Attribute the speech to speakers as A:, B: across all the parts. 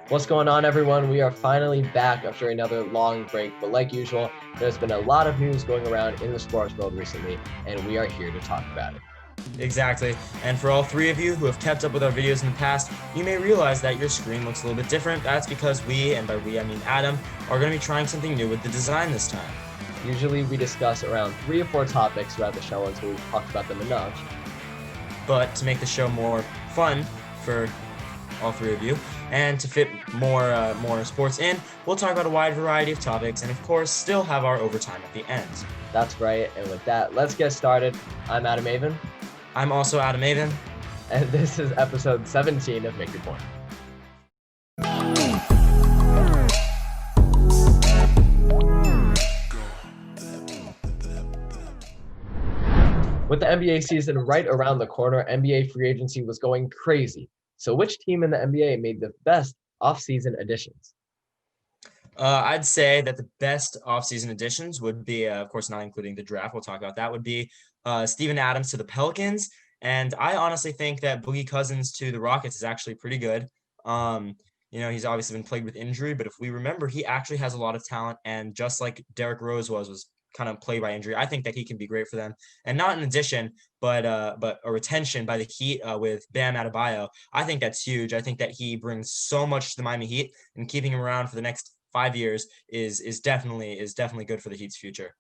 A: What's going on, everyone? We are finally back after another long break, but like usual, there's been a lot of news going around in the sports world recently, and we are here to talk about it.
B: Exactly. And for all three of you who have kept up with our videos in the past, you may realize that your screen looks a little bit different. That's because we, and by we I mean Adam, are going to be trying something new with the design this time.
A: Usually, we discuss around 3 or 4 topics throughout the show until we've talked about them enough.
B: But to make the show more fun for all three of you, and to fit more sports in, we'll talk about a wide variety of topics, and of course, still have our overtime at the end.
A: That's right, and with that, let's get started. I'm Adam Avin.
B: I'm also Adam Avin.
A: And this is episode 17 of Make Your Point. With the NBA season right around the corner, NBA free agency was going crazy. So which team in the NBA made the best offseason additions?
B: I'd say that the best offseason additions would be, of course, not including the draft. We'll talk about that. Would be Steven Adams to the Pelicans, and I honestly think that Boogie Cousins to the Rockets is actually pretty good. He's obviously been plagued with injury, but if we remember, he actually has a lot of talent, and just like Derrick Rose was kind of plagued by injury, I think that he can be great for them. And not an addition, but a retention by the Heat with Bam Adebayo. I think that's huge. I think that he brings so much to the Miami Heat, and keeping him around for the next 5 years is definitely good for the Heat's future.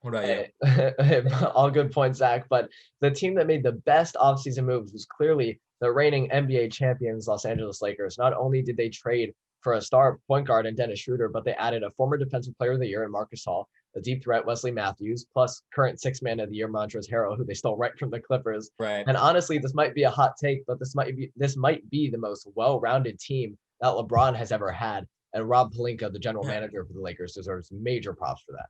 B: What about you?
A: All good points, Zach. But the team that made the best offseason moves was clearly the reigning NBA champions, Los Angeles Lakers. Not only did they trade for a star point guard in Dennis Schroeder, but they added a former Defensive Player of the Year in Marcus Hall, a deep threat Wesley Matthews, plus current Sixth Man of the Year Montrezl Harrell, who they stole right from the Clippers.
B: Right.
A: And honestly, this might be a hot take, but this might be the most well-rounded team that LeBron has ever had. And Rob Pelinka, the general manager for the Lakers, deserves major props for that.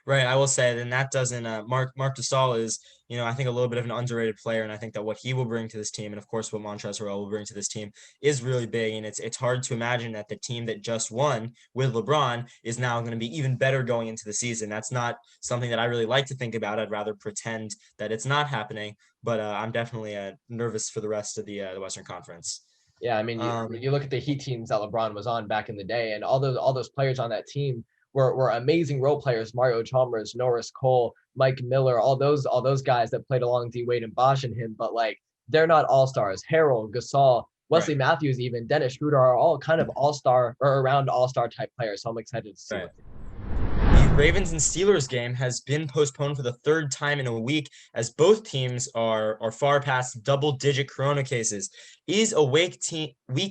B: Right, I will say, then that doesn't. Mark Gasol is, I think a little bit of an underrated player, and I think that what he will bring to this team, and of course what Montrezl Harrell will bring to this team, is really big. And it's hard to imagine that the team that just won with LeBron is now going to be even better going into the season. That's not something that I really like to think about. I'd rather pretend that it's not happening. But I'm definitely nervous for the rest of the Western Conference.
A: Yeah, I mean, you look at the Heat teams that LeBron was on back in the day, and all those players on that team were amazing role players. Mario Chalmers, Norris Cole, Mike Miller, all those guys that played along D Wade and Bosh and him, but like they're not all stars. Harrell, Gasol, Wesley Matthews, even Dennis Schroeder are all kind of all-star or around all-star type players. So I'm excited to see what
B: the Ravens and Steelers game has been postponed for the third time in a week, as both teams are far past double-digit corona cases. Is a week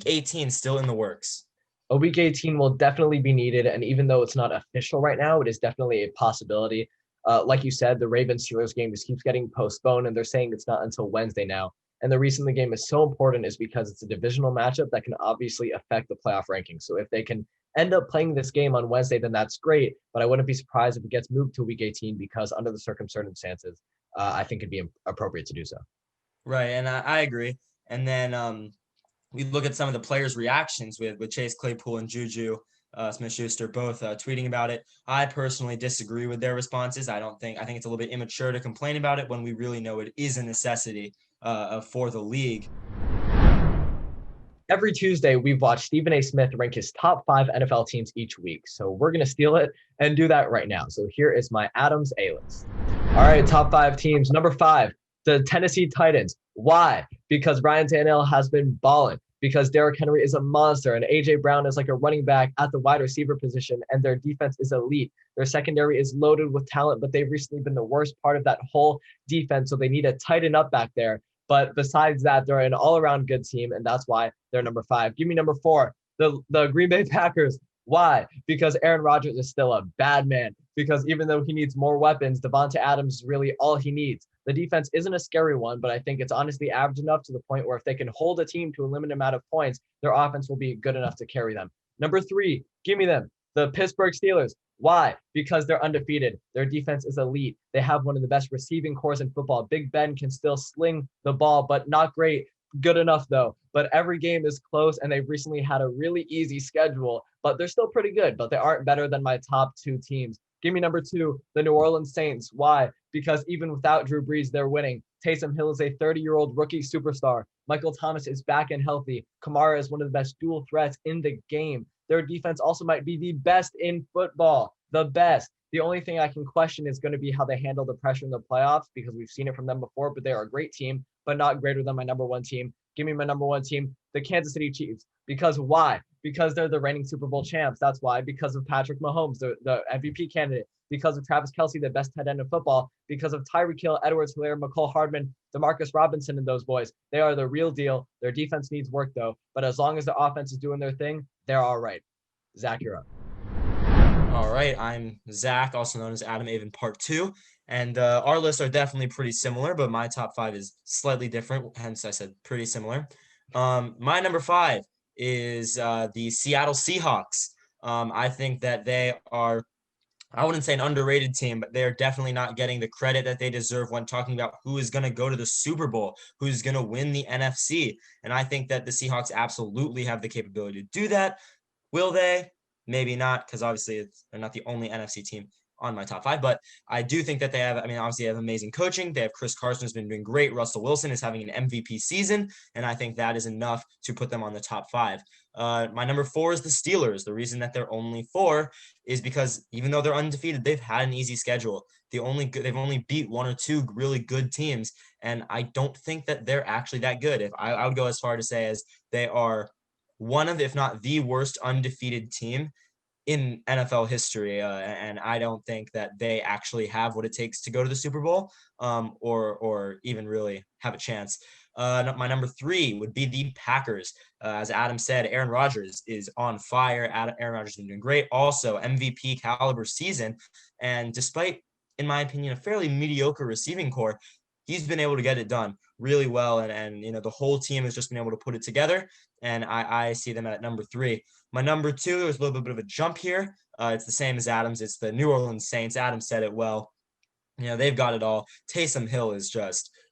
B: 18 still in the works?
A: A week 18 will definitely be needed, and even though it's not official right now, it is definitely a possibility. Like you said, the Ravens-Steelers game just keeps getting postponed, and they're saying it's not until Wednesday now. And the reason the game is so important is because it's a divisional matchup that can obviously affect the playoff rankings. So if they can end up playing this game on Wednesday, then that's great. But I wouldn't be surprised if it gets moved to week 18 because under the circumstances, I think it'd be appropriate to do so.
B: Right, and I agree. And then we look at some of the players' reactions with Chase Claypool and Juju Smith-Schuster both tweeting about it. I personally disagree with their responses. I think it's a little bit immature to complain about it when we really know it is a necessity for the league.
A: Every Tuesday, we've watched Stephen A. Smith rank his top 5 NFL teams each week. So we're going to steal it and do that right now. So here is my Adams A-list. All right, top 5 teams. Number 5, the Tennessee Titans. Why? Because Ryan Tannehill has been balling. Because Derrick Henry is a monster and A.J. Brown is like a running back at the wide receiver position, and their defense is elite. Their secondary is loaded with talent, but they've recently been the worst part of that whole defense, so they need to tighten up back there. But besides that, they're an all-around good team, and that's why they're number 5. Give me number 4, the Green Bay Packers. Why? Because Aaron Rodgers is still a bad man. Because even though he needs more weapons, Devonta Adams is really all he needs. The defense isn't a scary one, but I think it's honestly average enough to the point where if they can hold a team to a limited amount of points, their offense will be good enough to carry them. Number 3, give me them, the Pittsburgh Steelers. Why? Because they're undefeated. Their defense is elite. They have one of the best receiving cores in football. Big Ben can still sling the ball, but not great. Good enough, though. But every game is close, and they've recently had a really easy schedule, but they're still pretty good, but they aren't better than my top 2 teams. Give me number 2, the New Orleans Saints. Why? Because even without Drew Brees, they're winning. Taysom Hill is a 30-year-old rookie superstar. Michael Thomas is back and healthy. Kamara is one of the best dual threats in the game. Their defense also might be the best in football, the best. The only thing I can question is going to be how they handle the pressure in the playoffs, because we've seen it from them before, but they are a great team, but not greater than my number one team. Give me my number one team, the Kansas City Chiefs. Because why? Because they're the reigning Super Bowl champs. That's why. Because of Patrick Mahomes, the MVP candidate. Because of Travis Kelce, the best tight end in football. Because of Tyreek Hill, Edwards Helaire, McCole Hardman, Demarcus Robinson, and those boys. They are the real deal. Their defense needs work, though. But as long as the offense is doing their thing, they're all right. Zach, you're up.
B: All right, I'm Zach, also known as Adam Avin Part 2, and our lists are definitely pretty similar, but my top 5 is slightly different, hence I said pretty similar. My number 5 is the Seattle Seahawks. I think that they are, I wouldn't say an underrated team, but they're definitely not getting the credit that they deserve when talking about who is going to go to the Super Bowl, who's going to win the NFC, and I think that the Seahawks absolutely have the capability to do that. Will they? Maybe not, because obviously they're not the only NFC team on my top 5, but I do think that they have, obviously they have amazing coaching. They have Chris Carson, who's been doing great. Russell Wilson is having an MVP season, and I think that is enough to put them on the top 5. My number 4 is the Steelers. The reason that they're only 4 is because even though they're undefeated, they've had an easy schedule. They've only beat 1 or 2 really good teams, and I don't think that they're actually that good. If I would go as far to say as they are one of, if not the worst undefeated team in NFL history. And I don't think that they actually have what it takes to go to the Super Bowl, or even really have a chance. My number 3 would be the Packers. As Adam said, Aaron Rodgers is on fire. Aaron Rodgers has been doing great. Also, MVP caliber season. And despite, in my opinion, a fairly mediocre receiving core, he's been able to get it done really well. And the whole team has just been able to put it together. And I see them at number 3. My number 2 is a little bit of a jump here. It's the same as Adam's. It's the New Orleans Saints. Adam said it well. They've got it all. Taysom Hill is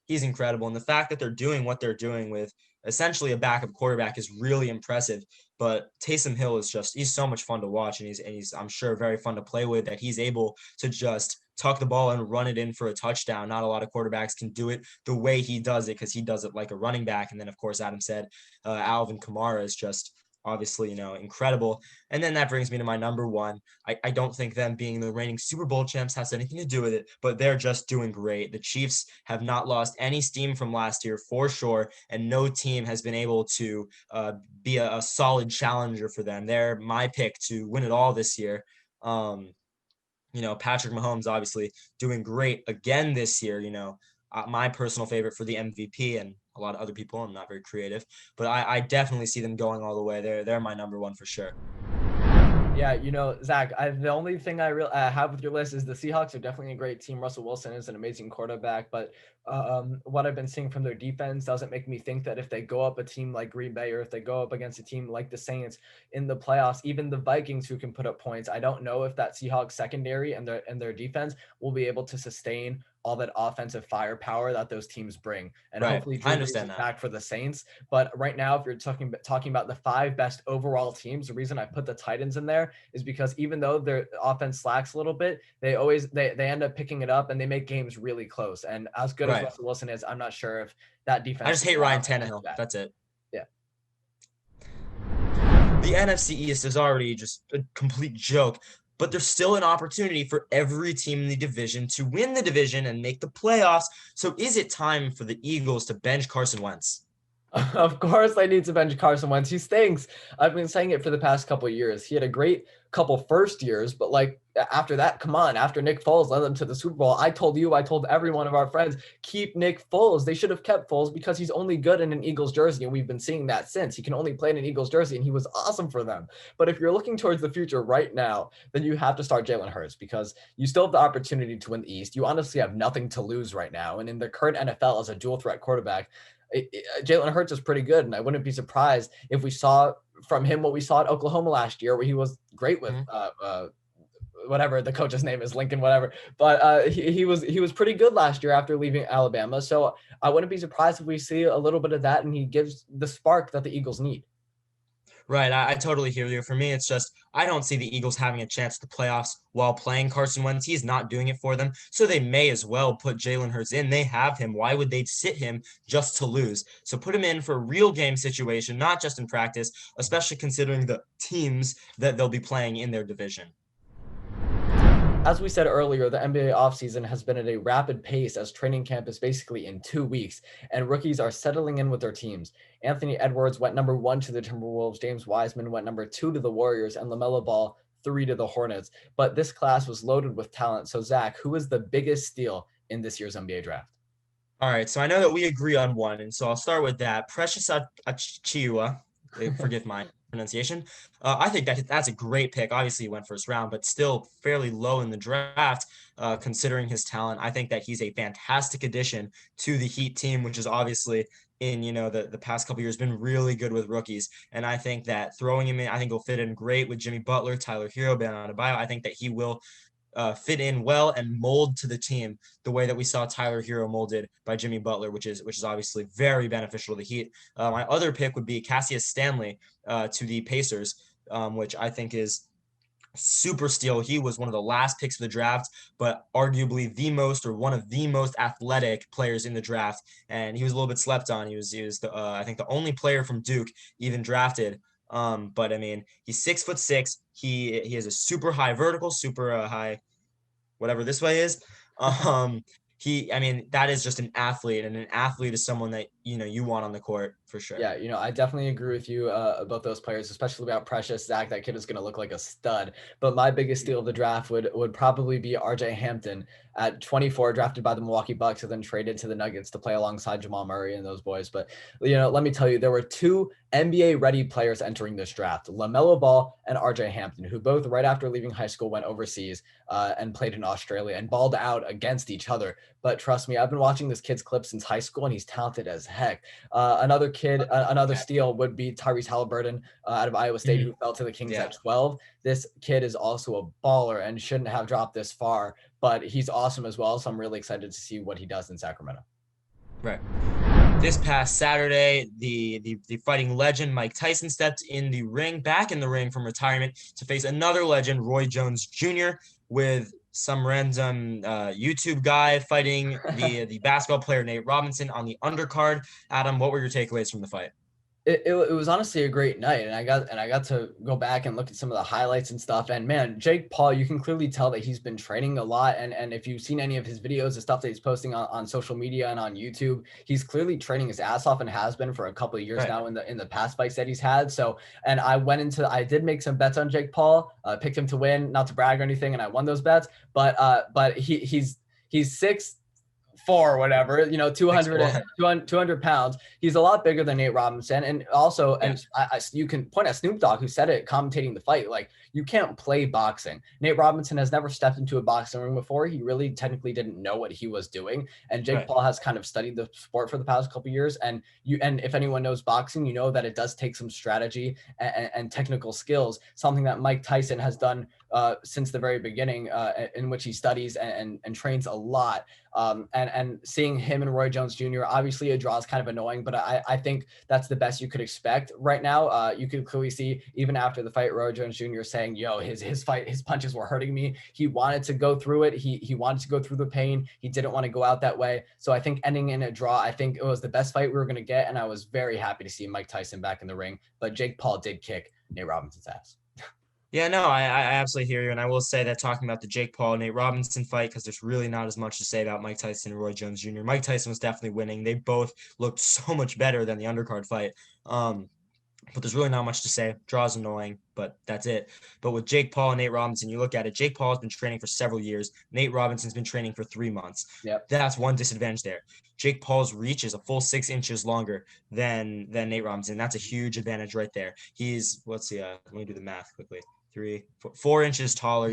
B: he's incredible. And the fact that they're doing what they're doing with essentially a backup quarterback is really impressive. But Taysom Hill is he's so much fun to watch. And he's I'm sure, very fun to play with, that he's able to just tuck the ball and run it in for a touchdown. Not a lot of quarterbacks can do it the way he does it, because he does it like a running back. And then, of course, Adam said Alvin Kamara is obviously, incredible. And then that brings me to my number 1. I don't think them being the reigning Super Bowl champs has anything to do with it, but they're just doing great. The Chiefs have not lost any steam from last year, for sure, and no team has been able to be a solid challenger for them. They're my pick to win it all this year. Patrick Mahomes obviously doing great again this year. My personal favorite for the MVP, and a lot of other people. I'm not very creative, but I definitely see them going all the way. They're my number 1 for sure.
A: Yeah, Zach, the only thing I have with your list is the Seahawks are definitely a great team. Russell Wilson is an amazing quarterback, but what I've been seeing from their defense doesn't make me think that if they go up a team like Green Bay, or if they go up against a team like the Saints in the playoffs, even the Vikings who can put up points, I don't know if that Seahawks secondary and their defense will be able to sustain all that offensive firepower that those teams bring. And
B: right.
A: Hopefully Drew Brees is back for the Saints. But right now, if you're talking about the 5 best overall teams, the reason I put the Titans in there is because even though their offense slacks a little bit, they end up picking it up and they make games really close. And as good as Russell Wilson is, I'm not sure if that defense.
B: I just hate Ryan Tannehill. That's it.
A: Yeah.
B: The NFC East is already just a complete joke, but there's still an opportunity for every team in the division to win the division and make the playoffs. So is it time for the Eagles to bench Carson Wentz?
A: Of course they need to bench Carson Wentz. He stinks. I've been saying it for the past couple of years. He had a great couple first years, but after that, come on, after Nick Foles led them to the Super Bowl, I told every one of our friends, keep Nick Foles. They should have kept Foles because he's only good in an Eagles jersey, and we've been seeing that since. He can only play in an Eagles jersey, and he was awesome for them. But if you're looking towards the future right now, then you have to start Jalen Hurts, because you still have the opportunity to win the East. You honestly have nothing to lose right now, and in the current NFL as a dual threat quarterback, Jalen Hurts is pretty good, and I wouldn't be surprised if we saw from him what we saw at Oklahoma last year, where he was great with whatever the coach's name is, Lincoln, whatever. But he was pretty good last year after leaving Alabama. So I wouldn't be surprised if we see a little bit of that, and he gives the spark that the Eagles need.
B: Right. I totally hear you. For me, it's just I don't see the Eagles having a chance at the playoffs while playing Carson Wentz. He's not doing it for them. So they may as well put Jalen Hurts in. They have him. Why would they sit him just to lose? So put him in for a real game situation, not just in practice, especially considering the teams that they'll be playing in their division.
A: As we said earlier, the NBA offseason has been at a rapid pace as training camp is basically in 2 weeks, and rookies are settling in with their teams. Anthony Edwards went number 1 to the Timberwolves, James Wiseman went number 2 to the Warriors, and LaMelo Ball 3 to the Hornets. But this class was loaded with talent. So, Zach, who is the biggest steal in this year's NBA draft?
B: All right, so I know that we agree on one, and so I'll start with that. Precious Achiuwa, forgive my pronunciation. I think that's a great pick. Obviously, he went first round, but still fairly low in the draft, considering his talent. I think that he's a fantastic addition to the Heat team, which is obviously in the past couple years been really good with rookies. And I think that throwing him in, I think he'll fit in great with Jimmy Butler, Tyler Hero, Ben Adebayo. I think that he will fit in well and mold to the team the way that we saw Tyler Hero molded by Jimmy Butler, which is obviously very beneficial to the Heat. My other pick would be Cassius Stanley to the Pacers, which I think is super steal. He was one of the last picks of the draft, but arguably the most or one of the most athletic players in the draft, and he was a little bit slept on. He was the I think the only player from Duke even drafted. But I mean, he's 6'6". He has a super high vertical, super high whatever this way is. I mean, that is just an athlete, and an athlete is someone that you want on the court for sure.
A: Yeah, I definitely agree with you about those players, especially about Precious. Zach, that kid is going to look like a stud. But my biggest steal of the draft would probably be RJ Hampton at 24, drafted by the Milwaukee Bucks and then traded to the Nuggets to play alongside Jamal Murray and those boys. But, let me tell you, there were two NBA-ready players entering this draft, LaMelo Ball and RJ Hampton, who both right after leaving high school went overseas and played in Australia and balled out against each other. But trust me, I've been watching this kid's clips since high school, and he's talented as heck. Another steal would be Tyrese Halliburton out of Iowa State, who fell to the Kings at 12. This kid is also a baller and shouldn't have dropped this far, but he's awesome as well. So I'm really excited to see what he does in Sacramento.
B: Right. This past Saturday, the fighting legend Mike Tyson stepped back in the ring from retirement to face another legend, Roy Jones Jr., with some random YouTube guy fighting the basketball player Nate Robinson on the undercard. Adam, what were your takeaways from the fight?
A: It was honestly a great night, and I got to go back and look at some of the highlights and stuff. And man, Jake Paul, you can clearly tell that he's been training a lot. And if you've seen any of his videos, the stuff that he's posting on social media and on YouTube, he's clearly training his ass off and has been for a couple of years now in the past fights that he's had. So, and I did make some bets on Jake Paul, picked him to win, not to brag or anything, and I won those bets. But he's 6'4" or whatever, 200 pounds. He's a lot bigger than Nate Robinson. And also, and you can point at Snoop Dogg, who said it commentating the fight, like, you can't play boxing. Nate Robinson has never stepped into a boxing ring before. He really technically didn't know what he was doing. And Jake Paul has kind of studied the sport for the past couple of years. And if anyone knows boxing, you know that it does take some strategy and technical skills, something that Mike Tyson has done since the very beginning, in which he studies and trains a lot. And seeing him and Roy Jones Jr., obviously a draw is kind of annoying, but I think that's the best you could expect right now. You could clearly see even after the fight, Roy Jones Jr. saying, his punches were hurting me. He wanted to go through it. He wanted to go through the pain. He didn't want to go out that way. So I think ending in a draw, I think it was the best fight we were going to get. And I was very happy to see Mike Tyson back in the ring, but Jake Paul did kick Nate Robinson's ass.
B: Yeah, no, I absolutely hear you. And I will say that talking about the Jake Paul, Nate Robinson fight, because there's really not as much to say about Mike Tyson and Roy Jones Jr. Mike Tyson was definitely winning. They both looked so much better than the undercard fight. But there's really not much to say. Draw's annoying, but that's it. But with Jake Paul and Nate Robinson, you look at it, Jake Paul has been training for several years. Nate Robinson's been training for 3 months.
A: Yep.
B: That's one disadvantage there. Jake Paul's reach is a full 6 inches longer than Nate Robinson. That's a huge advantage right there. He's, let me do the math quickly. 4 inches taller.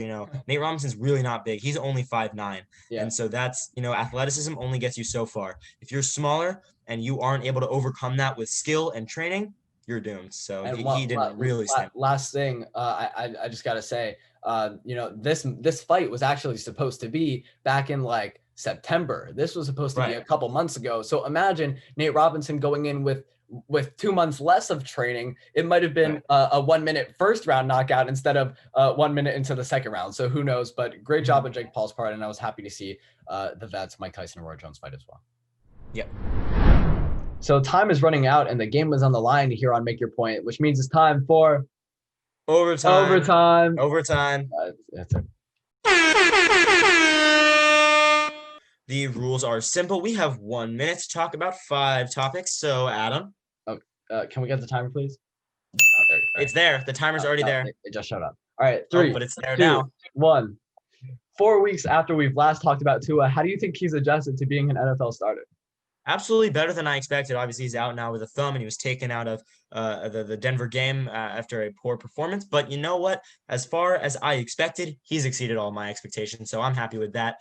B: Nate Robinson's really not big. He's only 5'9". Yeah. And so that's, athleticism only gets you so far. If you're smaller and you aren't able to overcome that with skill and training, you're doomed. So he didn't really stand.
A: Last thing, I just got to say, this fight was actually supposed to be back in September. This was supposed to be a couple months ago. So imagine Nate Robinson going in with with 2 months less of training, it might have been a 1 minute first round knockout instead of 1 minute into the second round. So who knows? But great job on Jake Paul's part, and I was happy to see the vets Mike Tyson and Roy Jones fight as well.
B: Yep.
A: So time is running out, and the game was on the line here on Make Your Point, which means it's time for overtime. That's it.
B: The rules are simple. We have 1 minute to talk about 5 topics. So, Adam.
A: Can we get the timer, please?
B: It's there. The timer's already there.
A: It just showed up. All right, 3,
B: but it's there
A: 2,
B: now.
A: 1. 4 weeks after we've last talked about Tua, how do you think he's adjusted to being an NFL starter?
B: Absolutely better than I expected. Obviously, he's out now with a thumb, and he was taken out of the Denver game after a poor performance. But you know what? As far as I expected, he's exceeded all my expectations, so I'm happy with that.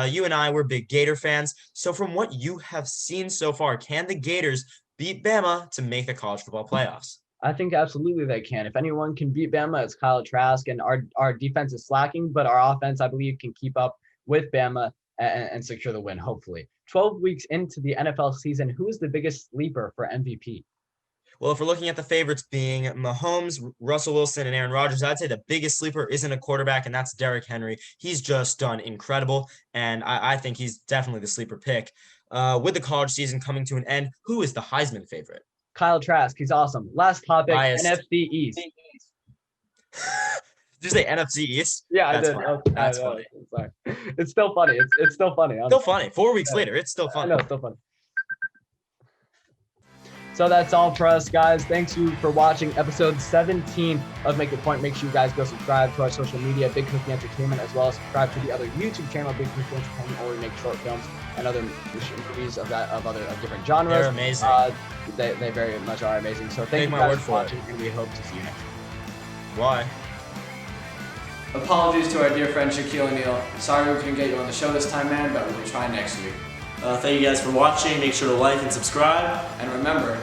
B: You and I were big Gator fans. So from what you have seen so far, can the Gators beat Bama to make the college football playoffs?
A: I think absolutely they can. If anyone can beat Bama, it's Kyle Trask, and our defense is slacking, but our offense, I believe, can keep up with Bama and secure the win, hopefully. 12 weeks into the NFL season, who is the biggest sleeper for MVP?
B: Well, if we're looking at the favorites being Mahomes, Russell Wilson, and Aaron Rodgers, I'd say the biggest sleeper isn't a quarterback, and that's Derrick Henry. He's just done incredible, and I think he's definitely the sleeper pick. With the college season coming to an end, who is the Heisman favorite?
A: Kyle Trask. He's awesome. Last topic,
B: Biased.
A: NFC East.
B: Did you say NFC East?
A: Yeah,
B: That's
A: I did.
B: funny. That's funny.
A: Sorry. It's still funny. It's still funny.
B: Still funny. 4 weeks later, it's still funny.
A: I know, it's still funny. So that's all for us, guys. Thanks you for watching episode 17 of Make Your Point. Make sure you guys go subscribe to our social media, Big Cookie Entertainment, as well as subscribe to the other YouTube channel, Big Cookie Entertainment, where we make short films and other movies of different genres.
B: They're amazing.
A: They very much are amazing. So thank you guys for watching, and we hope to see you next time.
B: Why?
C: Apologies to our dear friend Shaquille O'Neal. Sorry we couldn't get you on the show this time, man, but we'll try next year.
D: Thank you guys for watching. Make sure to like and subscribe.
C: And remember,